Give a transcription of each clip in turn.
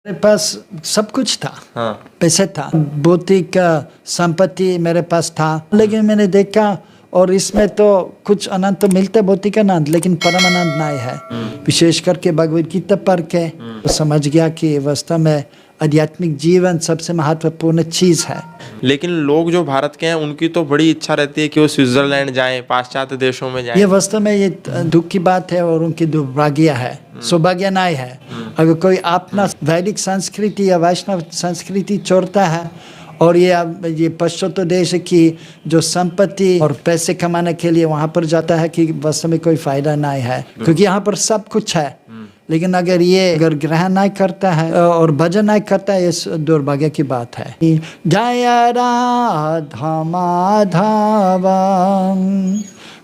मेरे पास सब कुछ था। हाँ। पैसे था, भौतिक संपत्ति मेरे पास था, लेकिन मैंने देखा और इसमें तो कुछ आनंद तो मिलता है, भौतिक आनंद, लेकिन परम आनंद नहीं है। विशेष करके भगवद गीता पढ़ के तो समझ गया कि वास्तव में आध्यात्मिक जीवन सबसे महत्वपूर्ण चीज है। लेकिन लोग जो भारत के हैं उनकी तो बड़ी इच्छा रहती है कि वो स्विट्जरलैंड जाएं, पाश्चात्य देशों में जाएं। ये वास्तव में ये दुख की बात है और उनकी दुर्भाग्य है, सौभाग्य नहीं है। अगर कोई अपना वैदिक संस्कृति या वैष्णव संस्कृति छोड़ता है और ये पश्चिमी देश की जो संपत्ति और पैसे कमाने के लिए वहाँ पर जाता है, कि वास्तव में कोई फायदा नहीं है, क्योंकि यहाँ पर सब कुछ है। लेकिन अगर ग्रहण नहीं करता है और भजन नहीं करता है, ये दुर्भाग्य की बात है। जय राधा माधव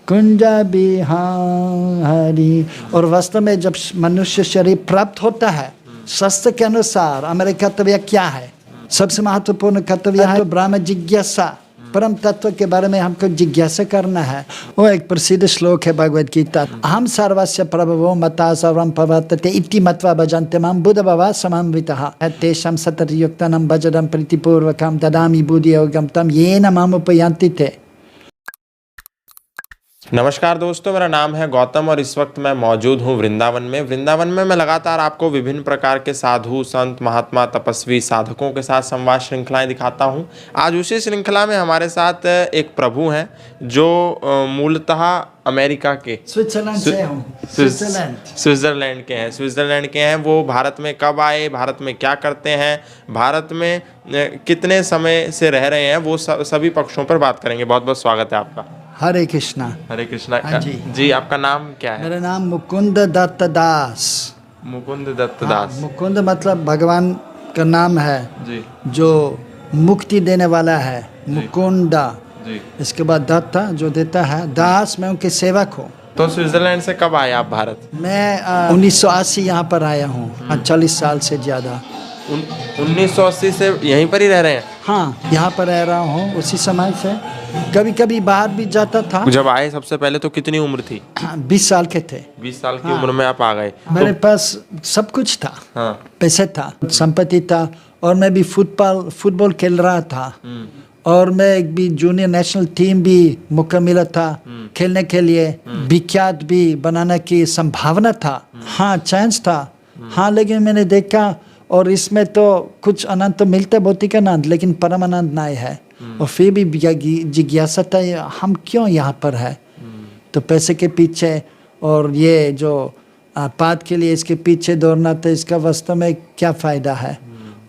कुंज बिहारी। और वास्तव में जब मनुष्य शरीर प्राप्त होता है, शास्त्र के अनुसार हमारे कर्तव्य क्या है? सबसे महत्वपूर्ण कर्तव्य है ब्रह्म जिज्ञासा, परम तत्व के बारे में हमको जिज्ञासा करना है। वो एक प्रसिद्ध श्लोक है भगवद गीता, अहम सर्वस्य प्रभवो मता सर्वं प्रवर्तते इति मत्वा भजन्ते मां बुद्धभवा समन्वितः तेषां सततयुक्तानां भजनं प्रीतिपूर्वकं ददामि बुद्धियोगं तं येन माम् उपयान्ति ते। नमस्कार दोस्तों, मेरा नाम है गौतम और इस वक्त मैं मौजूद हूँ वृंदावन में। वृंदावन में मैं लगातार आपको विभिन्न प्रकार के साधु, संत, महात्मा, तपस्वी, साधकों के साथ संवाद श्रृंखलाएं दिखाता हूँ। आज उसी श्रृंखला में हमारे साथ एक प्रभु हैं जो मूलतः अमेरिका के स्विट्जरलैंड के हैं। स्विट्जरलैंड के हैं। वो भारत में कब आए, भारत में क्या करते हैं, भारत में कितने समय से रह रहे हैं, वो सभी पक्षों पर बात करेंगे। बहुत बहुत स्वागत है आपका। हरे कृष्णा। हरे कृष्णा। हाँ जी, आपका नाम क्या है? मेरा नाम मुकुंद दत्त दास। मुकुंद दत्त दास। मुकुंद मतलब भगवान का नाम है जी, जो मुक्ति देने वाला है, मुकुंदा जी। इसके बाद दत्त जो देता है, दास मैं उनके सेवक हूँ। तो स्विट्जरलैंड से कब आए आप भारत? मैं 1980 यहाँ पर आया हूँ, 40 साल से ज़्यादा। 1980 से यहीं पर ही रह रहे हैं? हाँ, यहाँ पर रह रहा हूँ उसी समय से। कभी कभी बाहर भी जाता था। जब आए सबसे पहले तो कितनी उम्र थी? 20 साल के थे। 20 साल की उम्र में आप आ गए। मेरे पास सब कुछ था। हाँ। पैसे था, संपत्ति था, और मैं भी फुटबॉल खेल रहा था। और मैं एक भी जूनियर नेशनल टीम भी मौका मिला था खेलने के लिए, विख्यात भी बनाने की संभावना था। हाँ, चांस था। हाँ, लेकिन मैंने देखा और इसमें तो कुछ आनंद तो मिलता है, भौतिक आनंद, लेकिन परम आनंद नहीं है। और फिर भी जिज्ञासा था, हम क्यों यहाँ पर है? तो पैसे के पीछे और ये जो पाद के लिए इसके पीछे दौड़ना, तो इसका वास्तव में क्या फ़ायदा है?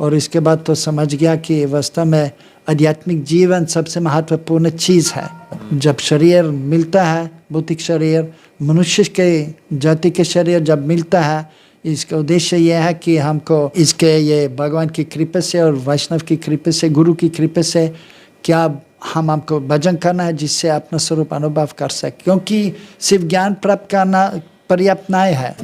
और इसके बाद तो समझ गया कि वास्तव में आध्यात्मिक जीवन सबसे महत्वपूर्ण चीज़ है। जब शरीर मिलता है, भौतिक शरीर, मनुष्य के जाति के शरीर जब मिलता है, इसका उद्देश्य यह है कि हमको इसके ये भगवान की कृपा से और वैष्णव की कृपा से, गुरु की कृपा से क्या हमको भजन करना है, जिससे अपना स्वरूप अनुभव कर सके। क्योंकि सिर्फ ज्ञान प्राप्त करना पर्याप्त नहीं है।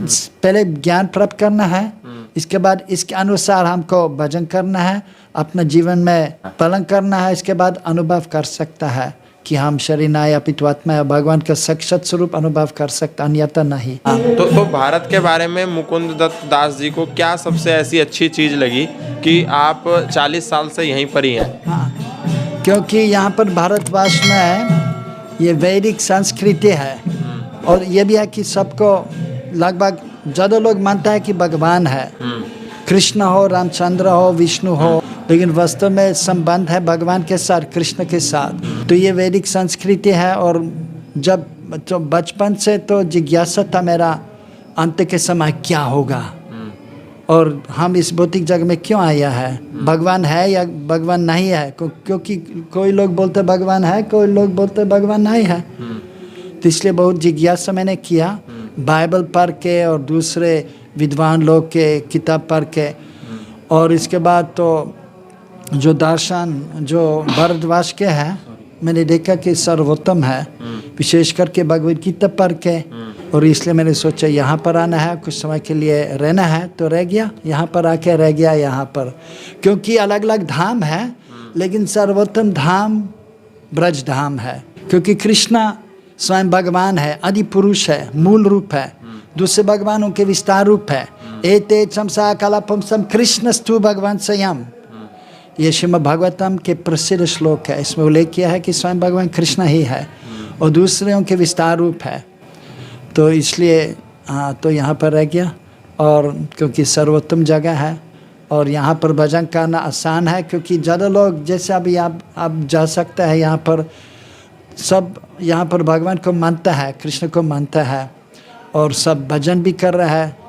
पहले ज्ञान प्राप्त करना है, इसके बाद इसके अनुसार हमको भजन करना है, अपना जीवन में पालन करना है। इसके बाद अनुभव कर सकता है कि हम शरीर नाय अपितु आत्मा है, भगवान का साक्षात स्वरूप अनुभव कर सकता, अन्यथा नहीं। तो भारत के बारे में मुकुंद दत्त दास जी को क्या सबसे ऐसी अच्छी चीज़ लगी कि आप 40 साल से यहीं पर ही हैं? हाँ, क्योंकि यहाँ पर भारतवर्ष में ये वैदिक संस्कृति है, और ये भी है कि सबको लगभग ज़्यादा लोग मानता है कि भगवान है, कृष्ण हो, रामचंद्र हो, विष्णु हो, लेकिन वास्तव में संबंध है भगवान के साथ, कृष्ण के साथ। तो ये वैदिक संस्कृति है। और जब तो बचपन से तो जिज्ञासा था मेरा, अंत के समय क्या होगा और हम इस भौतिक जगत में क्यों आया है, भगवान है या भगवान नहीं है। क्योंकि कोई लोग बोलते भगवान है, कोई लोग बोलते भगवान नहीं है। तो इसलिए बहुत जिज्ञासा मैंने किया, बाइबल पढ़ के और दूसरे विद्वान लोग के किताब पढ़ के। और इसके बाद तो जो दर्शन जो भारतवर्ष के हैं, मैंने देखा कि सर्वोत्तम है, विशेष करके भगवद गीता पढ़ के। और इसलिए मैंने सोचा यहाँ पर आना है, कुछ समय के लिए रहना है, तो रह गया, यहाँ पर आके रह गया यहाँ पर। क्योंकि अलग अलग धाम है, लेकिन सर्वोत्तम धाम ब्रज धाम है। क्योंकि कृष्णा स्वयं भगवान है, आदि पुरुष है, मूल रूप है। दूसरे भगवानों के विस्तार रूप है, एते चमसा कलापम कृष्णस्तु भगवान स्वयं। ये श्रीमद् भागवतम के प्रसिद्ध श्लोक है। इसमें उल्लेख किया है कि स्वयं भगवान कृष्ण ही है और दूसरों के विस्तार रूप है। तो इसलिए तो यहाँ पर रह गया, और क्योंकि सर्वोत्तम जगह है और यहाँ पर भजन करना आसान है, क्योंकि ज़्यादा लोग जैसे अभी आप जा सकते हैं यहाँ पर, सब यहाँ पर भगवान को मानता है, कृष्ण को मानता है और सब भजन भी कर रहा है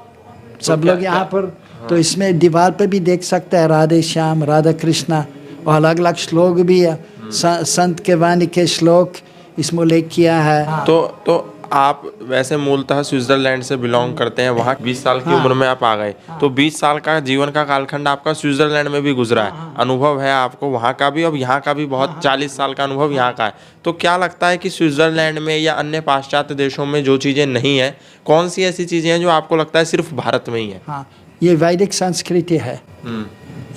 सब लोग यहाँ पर। तो इसमें दीवार पे भी देख सकते हैं राधे श्याम राधा कृष्णा, और अलग अलग श्लोक भी है, संत के वाणी के श्लोक इसमें उल्लेख किया है। तो आप वैसे मूलतः स्विट्जरलैंड से बिलोंग करते हैं, वहाँ 20 साल की उम्र में आप आ गए, तो 20 साल का जीवन का कालखंड आपका स्विट्जरलैंड में भी गुजरा है, अनुभव है आपको वहाँ का भी और यहाँ का भी, बहुत 40 साल का अनुभव यहाँ का है। तो क्या लगता है कि स्विट्जरलैंड में या अन्य पाश्चात्य देशों में जो चीज़ें नहीं है, कौन सी ऐसी चीज़ें हैं जो आपको लगता है सिर्फ भारत में ही है? हाँ, ये वैदिक संस्कृति है,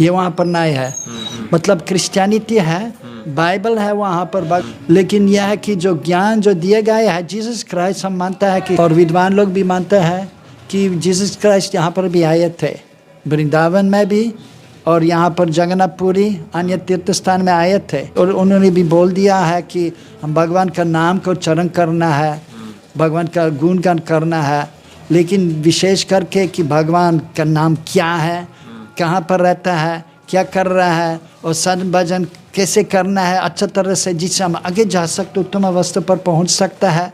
ये वहाँ पर नहीं है। मतलब क्रिश्चियनिटी है, बाइबल है वहाँ पर, लेकिन यह है कि जो ज्ञान जो दिए गए है जीसस क्राइस्ट, हम मानता है कि, और विद्वान लोग भी मानते हैं कि जीसस क्राइस्ट यहाँ पर भी आए थे, वृंदावन में भी और यहाँ पर जगन्नाथपुरी अन्य तीर्थ स्थान में आए थे, और उन्होंने भी बोल दिया है कि हम भगवान का नाम को चरण करना है, भगवान का गुणगान करना है, लेकिन विशेष करके कि भगवान का नाम क्या है, कहाँ पर रहता है, क्या कर रहा है और सद भजन कैसे करना है अच्छा तरह से, जिससे हम आगे जा सकते, उत्तम अवस्था पर पहुंच सकता है।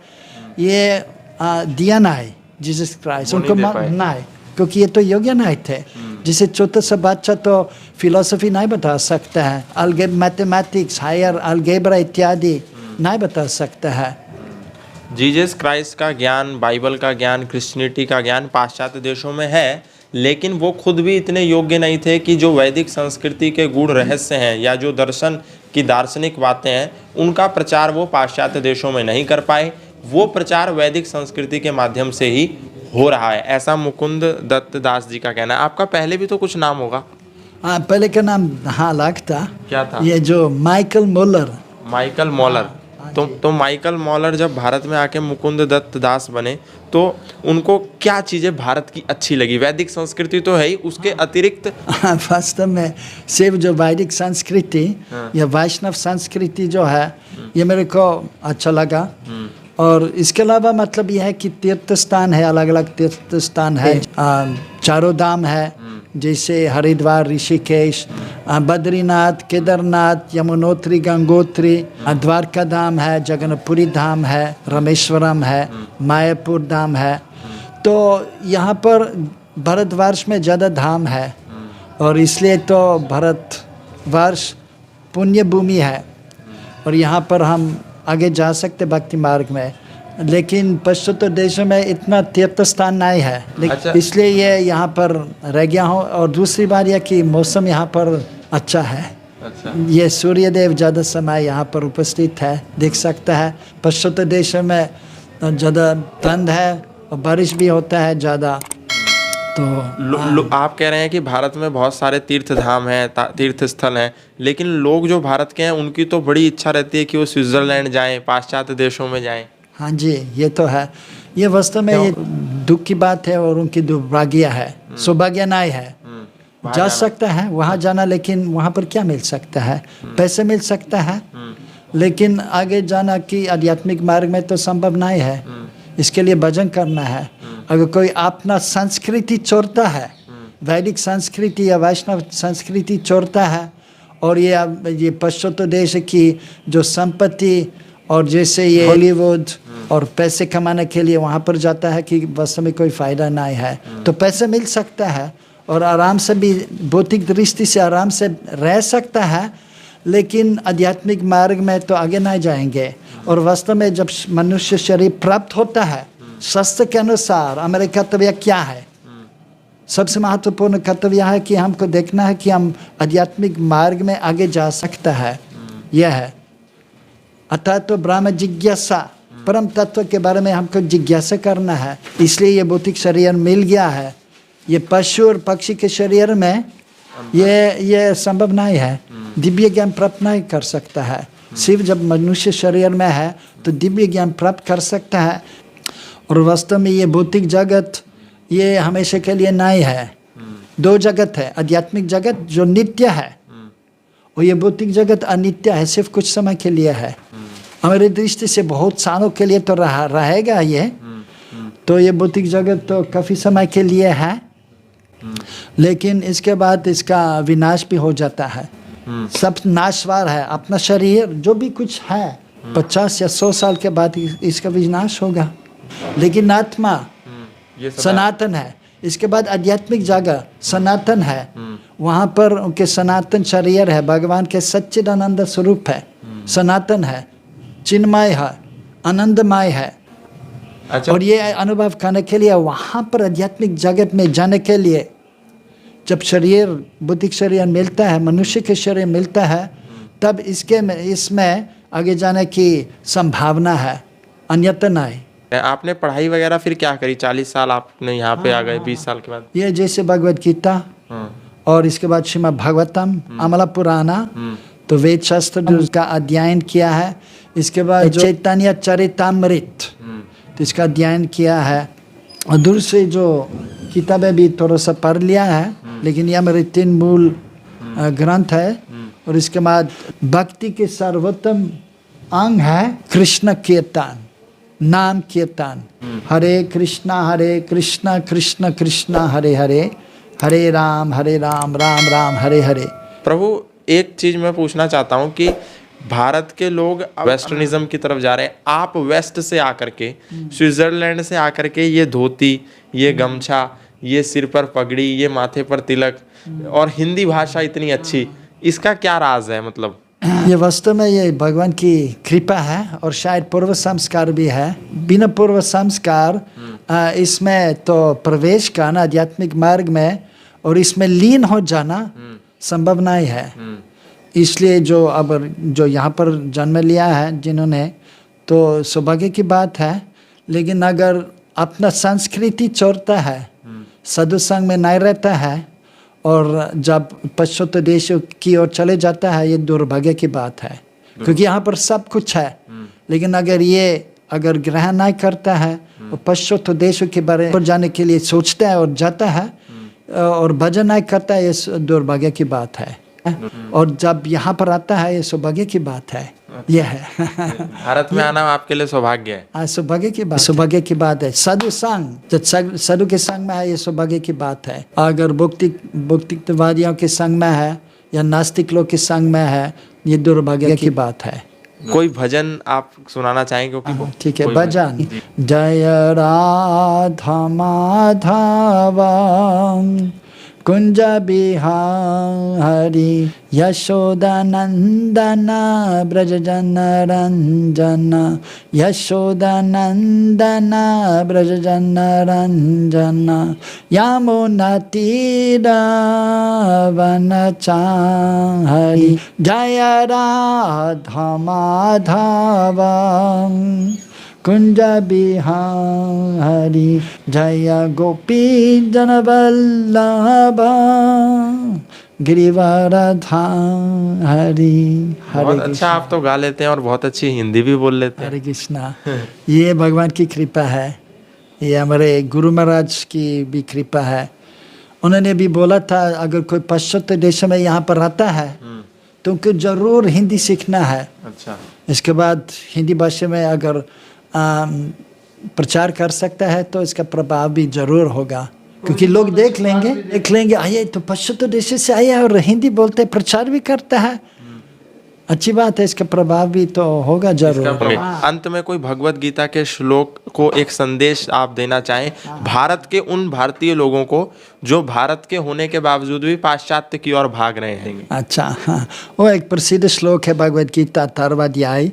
ये दिया ना है जीसस क्राइस्ट, उनको ना है, क्योंकि ये तो योग्य नहीं थे। जिसे छोटा सा बच्चा तो फिलोसफी नहीं बता सकता है, मैथमेटिक्स, हायर अलगेब्रा इत्यादि नहीं बता सकता है। जीसस क्राइस्ट का ज्ञान, बाइबल का ज्ञान, क्रिश्चियनिटी का ज्ञान पाश्चात्य देशों में है, लेकिन वो खुद भी इतने योग्य नहीं थे कि जो वैदिक संस्कृति के गूढ़ रहस्य हैं या जो दर्शन की दार्शनिक बातें हैं, उनका प्रचार वो पाश्चात्य देशों में नहीं कर पाए। वो प्रचार वैदिक संस्कृति के माध्यम से ही हो रहा है, ऐसा मुकुंद दत्त दास जी का कहना है। आपका पहले भी तो कुछ नाम होगा? हाँ, पहले का नाम अलग था। क्या था? ये जो माइकल मोलर। माइकल मॉलर। तो माइकल मॉलर जब भारत में आके मुकुंद दत्त दास बने, तो उनको क्या चीज़ें भारत की अच्छी लगी? वैदिक संस्कृति तो है ही, उसके अतिरिक्त वास्तव में सिर्फ जो वैदिक संस्कृति या वैष्णव संस्कृति जो है, ये मेरे को अच्छा लगा। और इसके अलावा मतलब यह है कि तीर्थ स्थान है, अलग अलग तीर्थ स्थान है, चारों धाम है, जैसे हरिद्वार, ऋषिकेश, बद्रीनाथ, केदारनाथ, यमुनोत्री, गंगोत्री, द्वारका धाम है, जगन्नाथपुरी धाम है, रामेश्वरम है, मायापुर धाम है। तो यहाँ पर भारतवर्ष में ज़्यादा धाम है, और इसलिए तो भारतवर्ष पुण्य भूमि है, और यहाँ पर हम आगे जा सकते भक्ति मार्ग में। लेकिन पश्चिमी देशों में इतना तीर्थ स्थान नहीं है, अच्छा। इसलिए ये यहाँ पर रह गया हूँ। और दूसरी बात यह कि मौसम यहाँ पर अच्छा है। अच्छा। ये सूर्यदेव ज़्यादा समय यहाँ पर उपस्थित है, देख सकता है। पश्चिमी देशों में ज़्यादा ठंड है और बारिश भी होता है ज़्यादा। तो आप कह रहे हैं कि भारत में बहुत सारे तीर्थ धाम हैं, तीर्थ स्थल हैं, लेकिन लोग जो भारत के हैं उनकी तो बड़ी इच्छा रहती है कि वो स्विट्जरलैंड जाएं, पाश्चात्य देशों में जाएं। हाँ जी, ये तो है। ये वास्तव में ये दुख की बात है और उनकी दुर्भाग्य है, सौभाग्य नहीं है। जा सकता है वहाँ जाना, लेकिन वहाँ पर क्या मिल सकता है? पैसे मिल सकता है, लेकिन आगे जाना कि आध्यात्मिक मार्ग में तो संभव नहीं है। इसके लिए भजन करना है। अगर कोई अपना संस्कृति छोड़ता है, वैदिक संस्कृति या वैष्णव संस्कृति छोड़ता है, और ये पश्चिमी देश की जो संपत्ति और जैसे ये हॉलीवुड और पैसे कमाने के लिए वहाँ पर जाता है कि वास्तव में कोई फ़ायदा नहीं है। तो पैसे मिल सकता है और आराम से भी भौतिक दृष्टि से आराम से रह सकता है, लेकिन आध्यात्मिक मार्ग में तो आगे नहीं जाएंगे। और वास्तव में जब मनुष्य शरीर प्राप्त होता है, शास्त्र के अनुसार हमारे कर्तव्य क्या है? सबसे महत्वपूर्ण कर्तव्य है कि हमको देखना है कि हम आध्यात्मिक मार्ग में आगे जा सकता है। यह है अतः तो ब्रह्म जिज्ञासा, परम तत्व के बारे में हमको जिज्ञासा करना है। इसलिए ये भौतिक शरीर मिल गया है। ये पशु और पक्षी के शरीर में ये संभव नहीं है, दिव्य ज्ञान प्राप्त नहीं कर सकता है। सिर्फ जब मनुष्य शरीर में है तो दिव्य ज्ञान प्राप्त कर सकता है। और वास्तव में ये भौतिक जगत ये हमेशा के लिए नहीं है। दो जगत है, आध्यात्मिक जगत जो नित्य है और ये भौतिक जगत अनित्य है, सिर्फ कुछ समय के लिए है। हमारी दृष्टि से बहुत सालों के लिए तो रहेगा ये, तो ये भौतिक जगत तो काफ़ी समय के लिए है, लेकिन इसके बाद इसका विनाश भी हो जाता है। सब नाशवार है। अपना शरीर जो भी कुछ है 50 या 100 साल के बाद इसका विनाश होगा, लेकिन आत्मा सनातन है। इसके बाद आध्यात्मिक जगह सनातन है, वहाँ पर उनके सनातन शरीर है, भगवान के सच्चिदानंद स्वरूप है, सनातन है, चिन्मय है, आनंदमय है। अच्छा। और ये अनुभव करने के लिए वहाँ पर आध्यात्मिक जगत में जाने के लिए जब शरीर भौतिक शरीर मिलता है, मनुष्य के शरीर मिलता है, तब इसमें आगे जाने की संभावना है, अन्यथा नहीं। आपने पढ़ाई वगैरह फिर क्या करी? 40 साल आपने यहाँ पे आ गए, 20 साल के बाद? ये जैसे भगवद गीता और इसके बाद श्रीमद् भागवतम, अमला पुराना, तो वेद शास्त्र का अध्ययन किया है। इसके बाद चैतन्य चरितामृत, तो इसका अध्ययन किया है। और दूर से जो किताबें भी थोड़ा सा पढ़ लिया है, लेकिन यह मेरे 3 मूल ग्रंथ है। और इसके बाद भक्ति के सर्वोत्तम अंग है कृष्ण कीर्तन, नाम कीर्तन। हरे कृष्णा कृष्ण कृष्ण हरे हरे, हरे राम राम राम हरे हरे। प्रभु, एक चीज मैं पूछना चाहता हूँ कि भारत के लोग वेस्टर्निज्म की तरफ जा रहे हैं, आप वेस्ट से आकर के, स्विट्जरलैंड से आकर के ये धोती, ये गमछा, ये सिर पर पगड़ी, ये माथे पर तिलक और हिंदी भाषा इतनी अच्छी, इसका क्या राज है? मतलब ये वास्तव में ये भगवान की कृपा है और शायद पूर्व संस्कार भी है। बिना पूर्व संस्कार इसमें तो प्रवेश करना आध्यात्मिक मार्ग में और इसमें लीन हो जाना संभव नहीं है। इसलिए जो यहाँ पर जन्म लिया है जिन्होंने, तो सौभाग्य की बात है। लेकिन अगर अपना संस्कृति छोड़ता है, साधु संग में नहीं रहता है और जब पश्चिमी देशों की ओर चले जाता है, ये दुर्भाग्य की बात है। क्योंकि यहाँ पर सब कुछ है, लेकिन अगर ग्रहण नहीं करता है और पश्चिमी देशों के बारे में जाने के लिए सोचता है और जाता है और भजन नहीं करता है, ये दुर्भाग्य की बात है। और जब यहाँ पर आता है, ये सौभाग्य की बात है। यह है भारत में आना आपके लिए सौभाग्य है। सौभाग्य की बात है। साधु संग, जब साधु के संग में है, ये सौभाग्य की बात है। अगर भौतिकवादियों के संग में है या नास्तिक लोग के संग में है, ये दुर्भाग्य की बात है। कोई भजन आप सुनाना चाहेंगे? क्योंकि ठीक है, भजन। जय राधा माधवा कुंज बिहारी यशोदानंदन ब्रज जन रंजन, यशोदानंदन ब्रज जन रंजन, यमुना तीर वनचारी। जय राधा माधवा कुंज बिहारी, जय गोपी जन वल्लभ गिरिवरधारी। बहुत अच्छा आप तो गा लेते हैं और बहुत अच्छी हिंदी भी बोल लेते हैं। हरे कृष्णा। ये भगवान की कृपा है, ये हमारे गुरु महाराज की भी कृपा है। उन्होंने भी बोला था, अगर कोई पश्चिमी देश में यहाँ पर रहता है तो उनको जरूर हिंदी सीखना है। अच्छा। इसके बाद हिंदी भाषा में अगर प्रचार कर सकता है तो इसका प्रभाव भी जरूर होगा, क्योंकि लोग देख लेंगे आइए तो पश्चिमी देश से आया है और हिंदी बोलते, प्रचार भी करता है। अच्छी बात है, इसका प्रभाव भी तो होगा जरूर। अंत में कोई भगवत गीता के श्लोक को एक संदेश आप देना चाहें भारत के उन भारतीय लोगों को जो भारत के होने के बावजूद भी पाश्चात्य की ओर भाग रहे हैं? अच्छा, हाँ, वो एक प्रसिद्ध श्लोक है भगवत गीता 3वाध्याय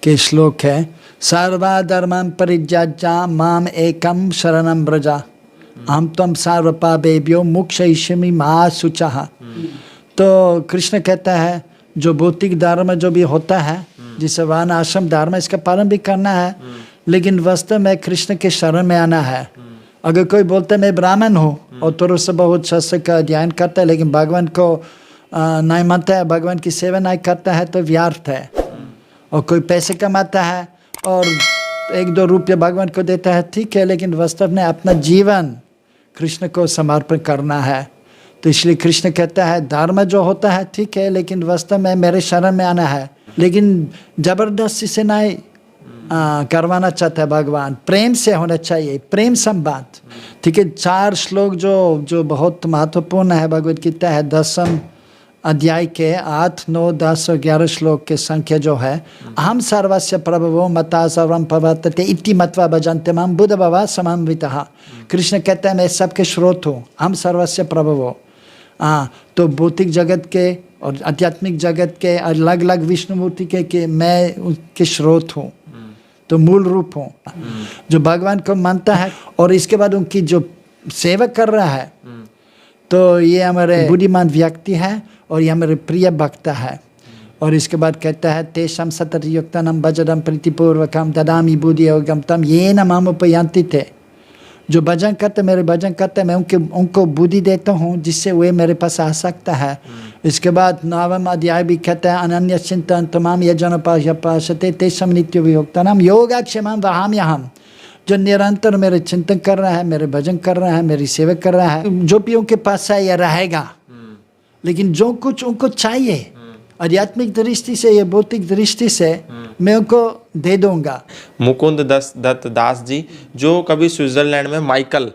के श्लोक है, सर्वधर्मं परित्यज्य माम एकम शरणं व्रज अहं त्वं सर्वपापेभ्यो मोक्षयिष्यामि मा शुचः। तो कृष्ण कहता है, जो भौतिक धर्म जो भी होता है, जिसे वर्ण आश्रम धर्म, इसका पालन भी करना है, लेकिन वास्तव में कृष्ण के शरण में आना है। अगर कोई बोलता है मैं ब्राह्मण हूँ और थोड़ा सा बहुत शास्त्र का अध्ययन करता है, लेकिन भगवान को नहीं मानता है, भगवान की सेवा नहीं करता है, तो व्यर्थ है। और कोई पैसे कमाता है और 1-2 रुपये भगवान को देता है, ठीक है, लेकिन वास्तव में अपना जीवन कृष्ण को समर्पण करना है। तो इसलिए कृष्ण कहता है धर्म जो होता है ठीक है, लेकिन वास्तव में मेरे शरण में आना है, लेकिन जबरदस्ती से नहीं करवाना चाहता है भगवान, प्रेम से होना चाहिए, प्रेम संवाद। ठीक है, 4 श्लोक जो बहुत महत्वपूर्ण है भगवद गीता है, 10वें अध्याय के 8, 9, 10 और 11 श्लोक के संख्या जो है, अहम सर्वस्य प्रभवो मता सर्वम प्रवर्तते इति मत्वा भजन्ते माम बुद्ध भवा समन्वितः। कृष्ण कहते हैं मैं सबके स्रोत हूँ, हम सर्वस्य प्रभवो। तो भौतिक जगत के और आध्यात्मिक जगत के अलग अलग विष्णु मूर्ति के मैं उनके स्रोत हूँ, तो मूल रूप हूँ जो भगवान को मानता है और इसके बाद उनकी जो सेवा कर रहा है, तो ये हमारे बुद्धिमान व्यक्ति है और ये हमारे प्रिय भक्त है। और इसके बाद कहता है तेषां सततयुक्तानां भजनं प्रीतिपूर्वकं ददामि बुद्धि योगं तं येन माम उपयान्ति ते। जो भजन करते मेरे भजन करते मैं उनको बुद्धि देता हूँ जिससे वे मेरे पास आ सकता है। इसके बाद 9वां अध्याय भी कहता है अनन्य चिंतन तमाम ये जनपाशते तेषां नित्यवियुक्तानां योगक्षेमं वहाम्यहम्। जो निरंतर मेरे चिंतन कर रहा है, मेरे भजन कर रहा है, मेरी सेवा कर रहा है, जो भी उनके पास है यह रहेगा, लेकिन जो कुछ उनको चाहिए आध्यात्मिक दृष्टि से या भौतिक दृष्टि से मैं उनको दे दूंगा। मुकुंद दत्त दास जी जो कभी स्विट्जरलैंड में माइकल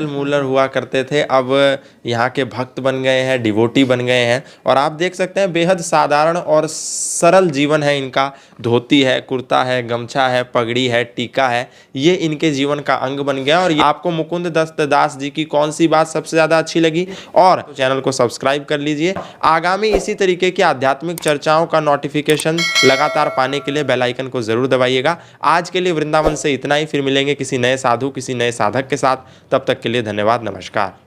मूलर हुआ करते थे, अब यहाँ के भक्त बन गए हैं, डिवोटी बन गए हैं। और आप देख सकते हैं बेहद साधारण और सरल जीवन है इनका। धोती है, कुर्ता है, गमछा है, पगड़ी है, टीका है, ये इनके जीवन का अंग बन गया। और आपको मुकुंद दत्त दास जी की कौन सी बात सबसे ज़्यादा अच्छी लगी, और चैनल को सब्सक्राइब कर लीजिए। आगामी इसी तरीके की आध्यात्मिक चर्चाओं का नोटिफिकेशन लगातार पाने के लिए बेल आइकन को ज़रूर दबाइएगा। आज के लिए वृंदावन से इतना ही, फिर मिलेंगे किसी नए साधु, किसी नए साधक के साथ। तब तक के लिए धन्यवाद, नमस्कार।